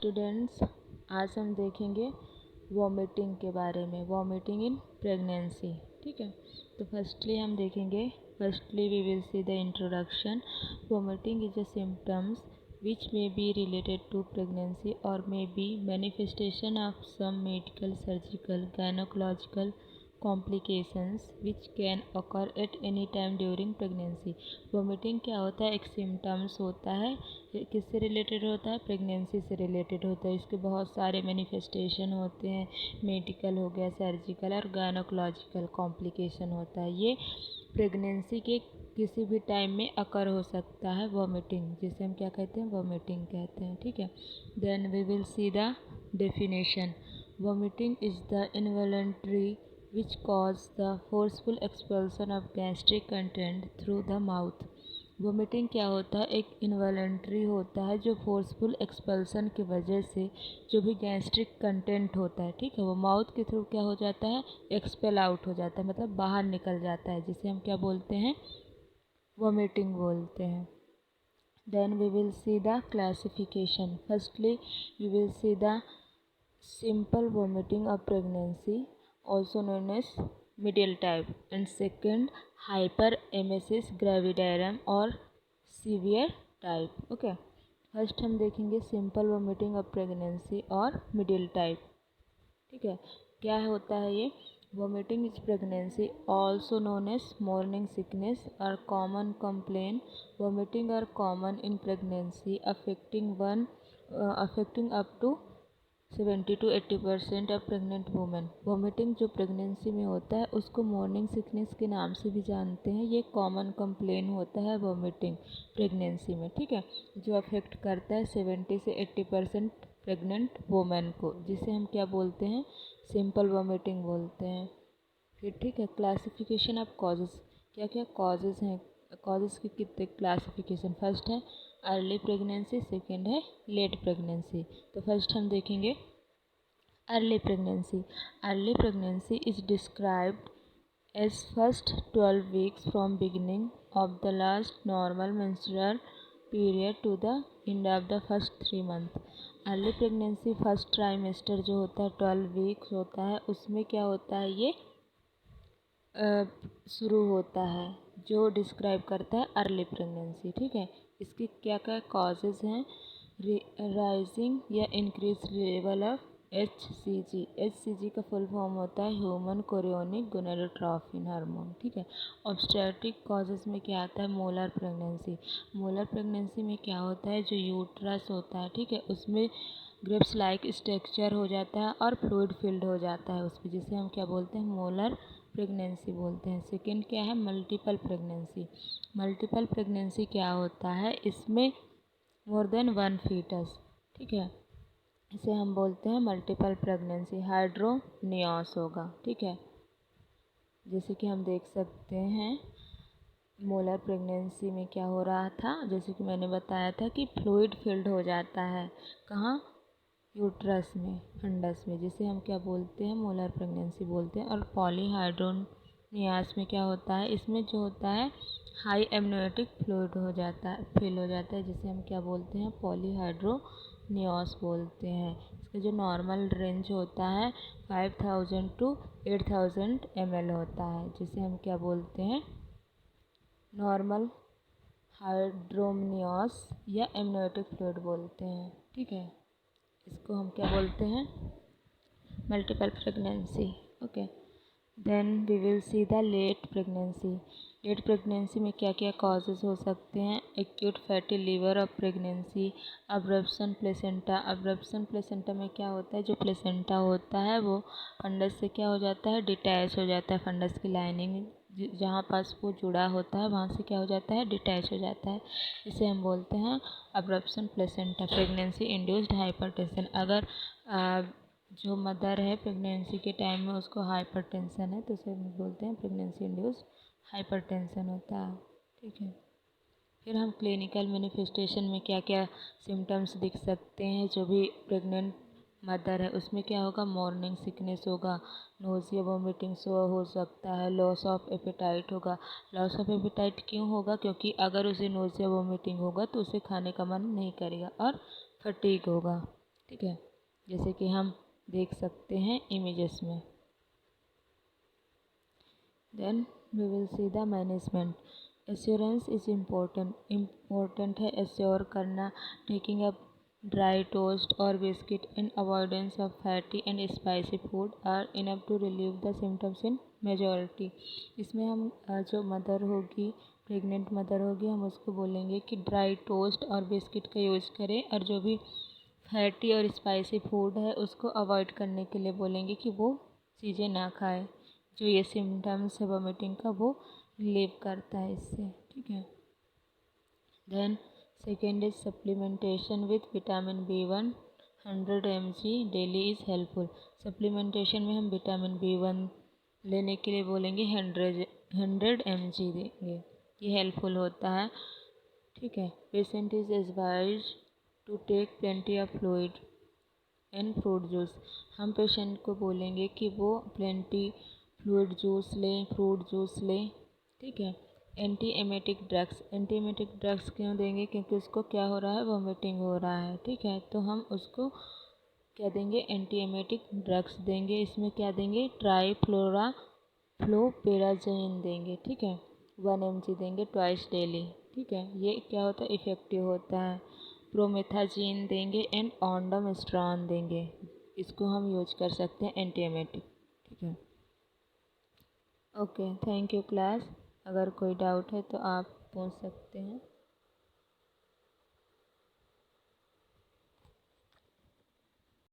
Students, आज हम देखेंगे वॉमिटिंग के बारे में, वॉमिटिंग इन प्रेगनेंसी। ठीक है, तो firstly we will see the introduction. Vomiting is a symptoms which may be related to pregnancy or may be manifestation of some medical, surgical, gynecological complications which can occur at any time during pregnancy। Vomiting क्या होता है? एक symptoms होता है। किससे related होता है? Pregnancy से रिलेटेड होता है। इसके बहुत सारे मैनिफेस्टेशन होते हैं, मेडिकल हो गया, सर्जिकल और गायनोकोलॉजिकल कॉम्प्लिकेशन होता है। ये प्रेगनेंसी के किसी भी टाइम में अकर हो सकता है वॉमिटिंग, जिसे हम क्या कहते हैं? वॉमिटिंग कहते हैं। ठीक है, then we will see the definition. Vomiting is the involuntary which cause the forceful expulsion of gastric content through the mouth। Vomiting क्या होता है? एक इनवॉलंटरी होता है जो फोर्सफुल एक्सपल्सन की वजह से जो भी गैस्ट्रिक कंटेंट होता है, ठीक है, वो माउथ के थ्रू क्या हो जाता है? एक्सपेल आउट हो जाता है, मतलब बाहर निकल जाता है, जिसे हम क्या बोलते हैं? वोमिटिंग बोलते हैं। Then we will see the classification. Firstly we will see the simple vomiting of pregnancy, also known as middle type, and second hyperemesis gravidarum or severe type। Okay, first हम देखेंगे सिंपल वोमिटिंग ऑफ प्रेगनेंसी और middle type. ठीक है, क्या होता है ये? Vomiting is pregnancy also known as morning sickness और common complaint. Vomiting are common in pregnancy affecting up to 70 to 80% of pregnant women. Vomiting जो प्रेगनेंसी में होता है उसको मॉर्निंग सिकनेस के नाम से भी जानते हैं। ये कॉमन कंप्लेन होता है वोमिटिंग प्रेगनेंसी में, ठीक है, जो अफेक्ट करता है 70 से 80% प्रेग्नेंट वुमेन को, जिसे हम क्या बोलते हैं? सिंपल वोमिटिंग बोलते हैं। फिर ठीक है, क्लासिफिकेशन ऑफ कॉजेज़। क्या क्या कॉजेज़ हैं? कॉजेज़ की कितने क्लासिफिकेशन? फर्स्ट है अर्ली प्रेगनेंसी, सेकेंड है लेट प्रेगनेंसी। तो फर्स्ट हम देखेंगे early pregnancy. Early pregnancy is described as first 12 weeks from beginning of the last normal menstrual period to the end of the first 3 month. Early pregnancy first trimester जो होता है 12 weeks होता है, उसमें क्या होता है? ये शुरू होता है, जो डिस्क्राइब करता है अर्ली प्रेगनेंसी। ठीक है, इसकी क्या क्या कॉजेज़ हैं? राइजिंग या increase level of HCG। HCG का फुल फॉर्म होता है ह्यूमन कोरियोनिक गोनाडोट्रोपिन हार्मोन। ठीक है, ऑब्स्टेट्रिक कॉजेज़ में क्या आता है? Molar pregnancy. मोलर प्रेगनेंसी में क्या होता है? जो यूट्रस होता है, ठीक है, उसमें ग्रेप्स लाइक स्ट्रक्चर हो जाता है और फ्लूइड फिल्ड हो जाता है उसमें, जिसे हम क्या बोलते हैं? मोलर प्रेगनेंसी बोलते हैं। सेकेंड क्या है? Multiple pregnancy. मल्टीपल प्रेगनेंसी क्या होता है? इसमें मोर देन 1 फीटस, ठीक है, इसे हम बोलते हैं मल्टीपल प्रेगनेंसी। हाइड्रोनियस होगा, ठीक है, जैसे कि हम देख सकते हैं मोलर प्रेगनेंसी में क्या हो रहा था, जैसे कि मैंने बताया था कि फ्लूइड फिल्ड हो जाता है। कहाँ? यूट्रस में, फंडस में, जिसे हम क्या बोलते हैं? मोलर प्रेगनेंसी बोलते हैं। और पॉलीहाइड्रोनियास में क्या होता है? इसमें जो होता है हाई एमनियोटिक फ्लूइड हो जाता है, फिल हो जाता है, जिसे हम क्या बोलते हैं? पॉलीहाइड्रोनियास बोलते हैं। इसका जो नॉर्मल रेंज होता है 5000 to 8000 ml होता है, जिसे हम क्या बोलते हैं? नॉर्मल हाइड्रोनियास या एमनियोटिक फ्लूइड बोलते हैं। ठीक है, इसको हम क्या बोलते हैं? Multiple pregnancy. Okay, then we will see the late pregnancy. Late pregnancy में क्या क्या कॉजेज़ हो सकते हैं? Acute fatty liver of pregnancy, abruption placenta. Abruption placenta में क्या होता है? जो प्लेसेंटा होता है वो फंडस से क्या हो जाता है? डिटैच हो जाता है। फंडस की लाइनिंग जहाँ पास वो जुड़ा होता है वहाँ से क्या हो जाता है? डिटैच हो जाता है, इसे हम बोलते हैं abruption placenta. Pregnancy induced hypertension. अगर जो मदर है प्रेगनेंसी के टाइम में उसको हाइपरटेंशन है तो उसे हम बोलते हैं प्रेगनेंसी इंड्यूस्ड हाइपरटेंशन होता है। ठीक है, फिर हम क्लिनिकल मैनिफेस्टेशन में क्या क्या सिम्टम्स दिख सकते हैं? जो भी प्रेग्नेंट मदर है उसमें क्या होगा? मॉर्निंग सिकनेस होगा, नोज़िया वोमिटिंग हो सकता है, लॉस ऑफ एपेटाइट होगा। लॉस ऑफ एपेटाइट क्यों होगा? क्योंकि अगर उसे नोज़िया वोमिटिंग होगा तो उसे खाने का मन नहीं करेगा। और फटीग होगा। ठीक है, जैसे कि हम देख सकते हैं इमेजेस में। Then we will see the management. Assurance is important है एश्योर करना, टेकिंग अप ड्राई टोस्ट और biscuit in avoidance of fatty and spicy food are enough to relieve the symptoms in majority. इसमें हम जो mother होगी, pregnant mother होगी, हम उसको बोलेंगे कि ड्राई टोस्ट और बिस्किट का यूज़ करें, और जो भी फैटी और स्पाइसी फूड है उसको अवॉइड करने के लिए बोलेंगे कि वो चीज़ें ना खाए। जो ये सिम्टम्स है वोमिटिंग का वो रिलीव करता है इससे, ठीक है। Then second is supplementation with vitamin B1 100 mg daily is helpful. Supplementation में हम विटामिन B1 लेने के लिए बोलेंगे 100 mg देंगे, ये हेल्पफुल होता है, ठीक है। Patient is advised to take plenty of fluid and fruit juice. हम पेशेंट को बोलेंगे कि वो प्लेंटी फ्लूइड जूस लें, फ्रूट जूस लें, ठीक है। एंटी एमेटिक ड्रग्स क्यों देंगे? क्योंकि उसको क्या हो रहा है, वोमिटिंग हो रहा है, ठीक है। तो हम उसको क्या देंगे, एंटी एमेटिक ड्रग्स देंगे। इसमें क्या देंगे, फ्लोपेराजोइन देंगे, ठीक है। 1 mg देंगे ट्वाइस डेली, ठीक है। ये क्या होता है, इफ़ेक्टिव होता है। प्रोमेथाजीन देंगे एंड ऑन्डामेस्ट्रॉन देंगे, इसको हम यूज कर सकते हैं एंटी एमेटिक, ठीक है। Okay, thank you class. अगर कोई डाउट है तो आप पूछ सकते हैं।